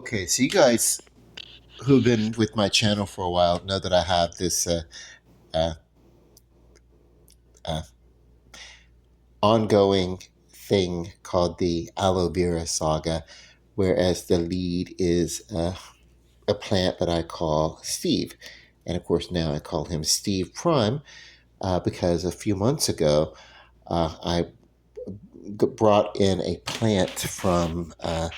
Okay, so you guys who've been with my channel for a while know that I have this uh, uh, ongoing thing called the Aloe Vera Saga, whereas the lead is a plant that I call Steve. And of course, now I call him Steve Prime because a few months ago I brought in a plant from a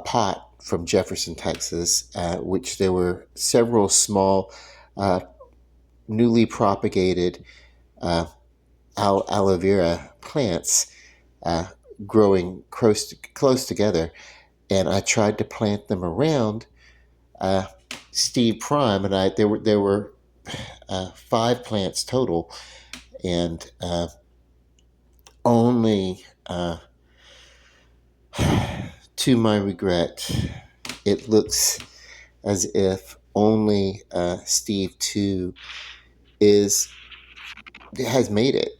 pot from Jefferson, Texas, which there were several small uh, newly propagated uh, aloe vera plants uh, growing close together. And I tried to plant them around uh, Steve Prime, and there were five plants total, and only to my regret, it looks as if only Steve 2 is has made it,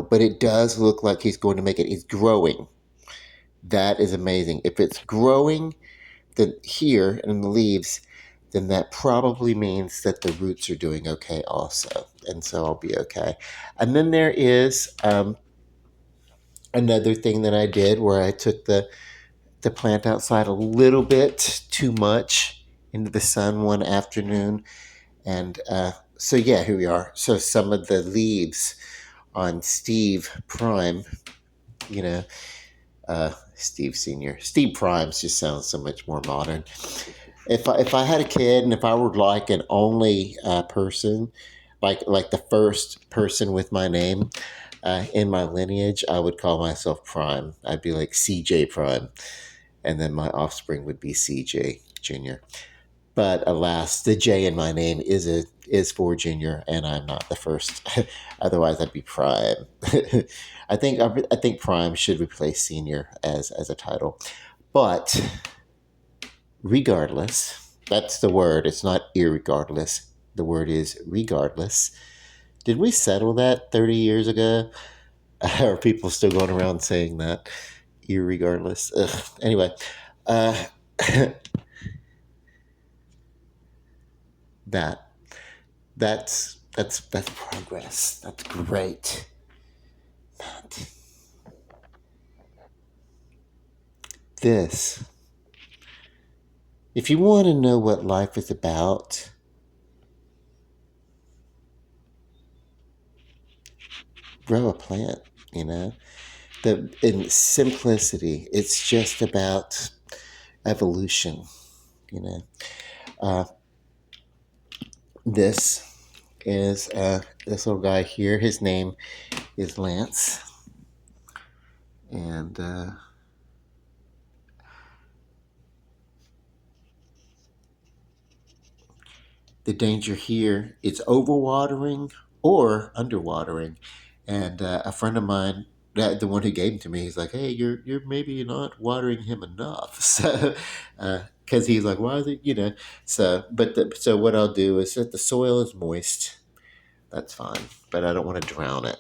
but it does look like he's going to make it. He's growing. That is amazing. If it's growing then here in the leaves, then that probably means that the roots are doing okay also. And so I'll be okay. And then there is another thing that I did where I took the plant outside a little bit too much into the sun one afternoon. And so, yeah, here we are. So some of the leaves on Steve Prime, you know, Steve Senior. Steve Primes just sounds so much more modern. If I had a kid and if I were like an only person, like the first person with my name in my lineage, I would call myself Prime. I'd be like CJ Prime, and then my offspring would be CJ Junior. But alas, the J in my name is for Junior, and I'm not the first. Otherwise, I'd be Prime. I think Prime should replace Senior as a title. But regardless, that's the word. It's not irregardless. The word is regardless. Did we settle that 30 years ago? Are people still going around saying that? Irregardless. Ugh. Anyway, uh, that that's progress. That's great. Matt. This. If you want to know what life is about, grow a plant. You know, in simplicity, it's just about evolution. You know, uh, this is this little guy here. His name is Lance, and the danger here is overwatering or underwatering. And a friend of mine, the one who gave him to me, he's like, "Hey, you're maybe not watering him enough." So, because he's like, "Why is it?" So what I'll do is if the soil is moist, that's fine, but I don't want to drown it.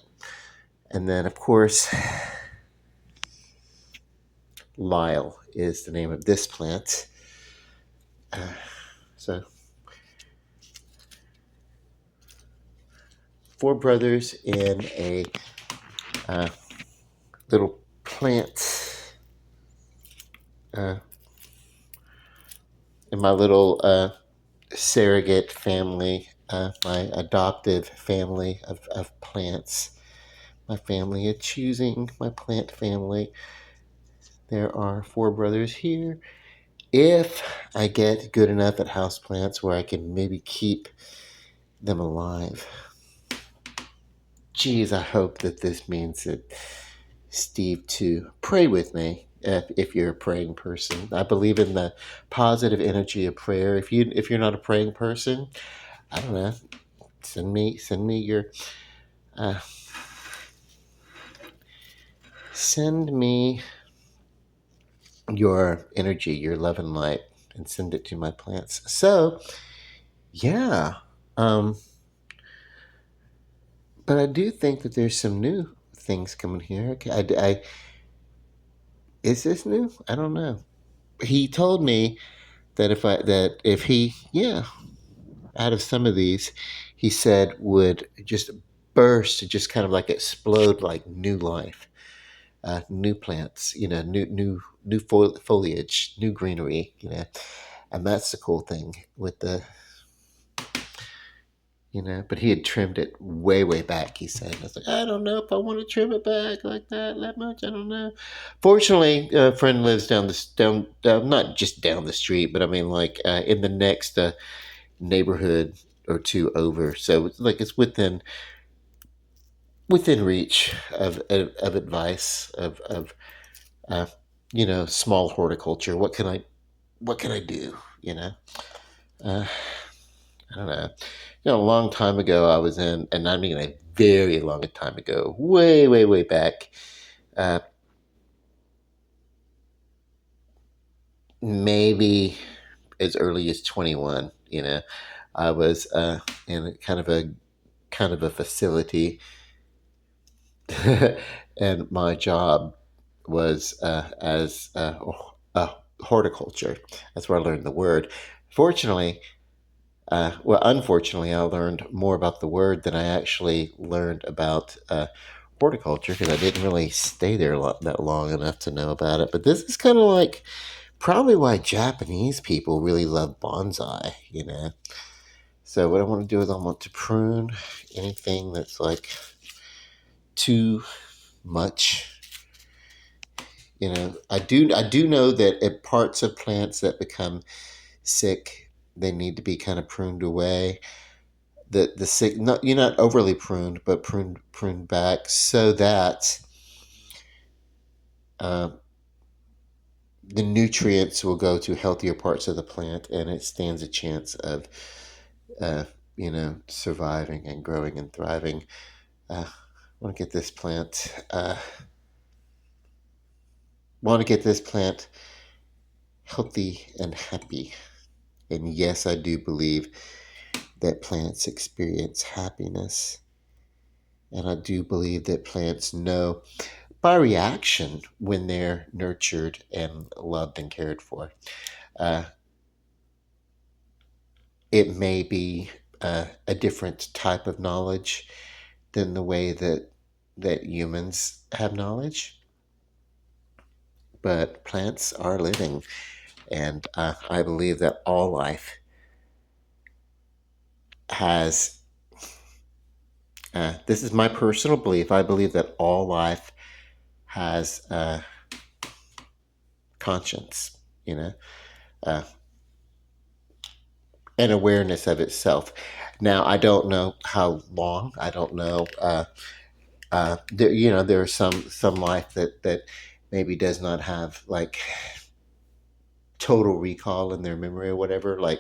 And then, of course, Lyle is the name of this plant. So, four brothers in a uh, little plant uh, in my little surrogate family, my adoptive family of plants, my family of choosing, my plant family. There are four brothers here. If I get good enough at houseplants where I can maybe keep them alive. Geez, I hope that this means that Steve too. Pray with me if you're a praying person. I believe in the positive energy of prayer. If you're not a praying person, I don't know. Send me your uh, send me your energy, your love and light, and send it to my plants. So yeah, um, but I do think that there's some new things coming here. Okay, is this new? I don't know. he told me that if he, yeah, out of some of these, he said would just burst, just kind of like explode like new life, new plants, new foliage, new greenery, and that's the cool thing with the, but he had trimmed it way back. He said, I was like, I don't know if I want to trim it back like that much. I don't know. Fortunately, a friend lives down, not just down the street, but I mean like in the next neighborhood or two over. So it's like it's within reach of advice of uh, small horticulture. What can I do? Uh, I don't know. A long time ago, I was in, and I mean a very long time ago, way back. Uh, Maybe as early as 21. I was in kind of a facility, and my job was as horticulture. That's where I learned the word. Fortunately, unfortunately, I learned more about the word than I actually learned about horticulture because I didn't really stay there that long enough to know about it. But this is kind of like probably why Japanese people really love bonsai. So what I want to do is I want to prune anything that's like too much. I do know that at parts of plants that become sick, they need to be kind of pruned away. The sick, not you're not overly pruned, but pruned back so that uh, the nutrients will go to healthier parts of the plant, and it stands a chance of surviving and growing and thriving. I want to get this plant. Want to get this plant healthy and happy. And yes, I do believe that plants experience happiness. And I do believe that plants know by reaction when they're nurtured and loved and cared for. Uh, it may be a different type of knowledge than the way that humans have knowledge, but plants are living, and I believe that all life has. This is my personal belief. I believe that all life has conscience. Uh, an awareness of itself. Now, I don't know how long. I don't know. There are some life that maybe does not have like total recall in their memory or whatever. Like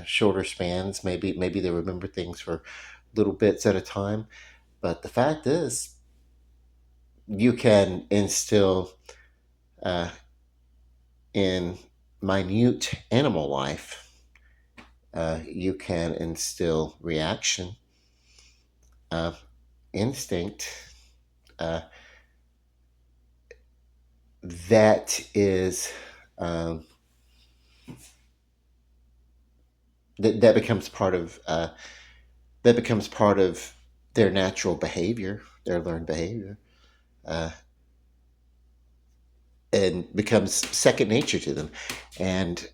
shorter spans. Maybe they remember things for little bits at a time. But the fact is, you can instill uh, in minute animal life. You can instill reaction, uh, instinct, uh, that is um, that becomes part of their natural behavior, their learned behavior, uh, and becomes second nature to them. And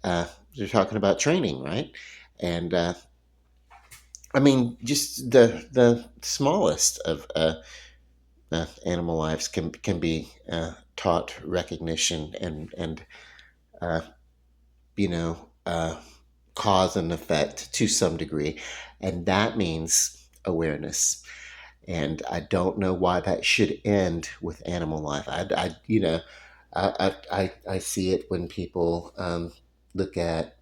you're talking about training, right? And I mean, just the smallest of animal lives can be taught recognition and uh, you know, uh, cause and effect to some degree. And that means awareness. And I don't know why that should end with animal life. I see it when people look at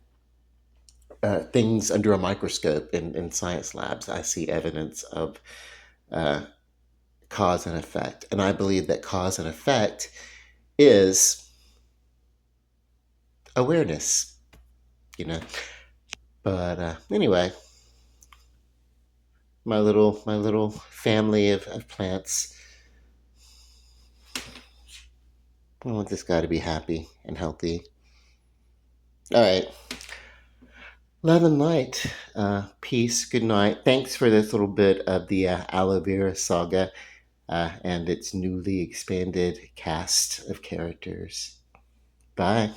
things under a microscope in science labs. I see evidence of uh, cause and effect. And I believe that cause and effect is awareness, you know. But anyway, my little family of plants. I want this guy to be happy and healthy. All right. Love and light. Peace. Good night. Thanks for this little bit of the Aloe Vera saga and its newly expanded cast of characters. Bye.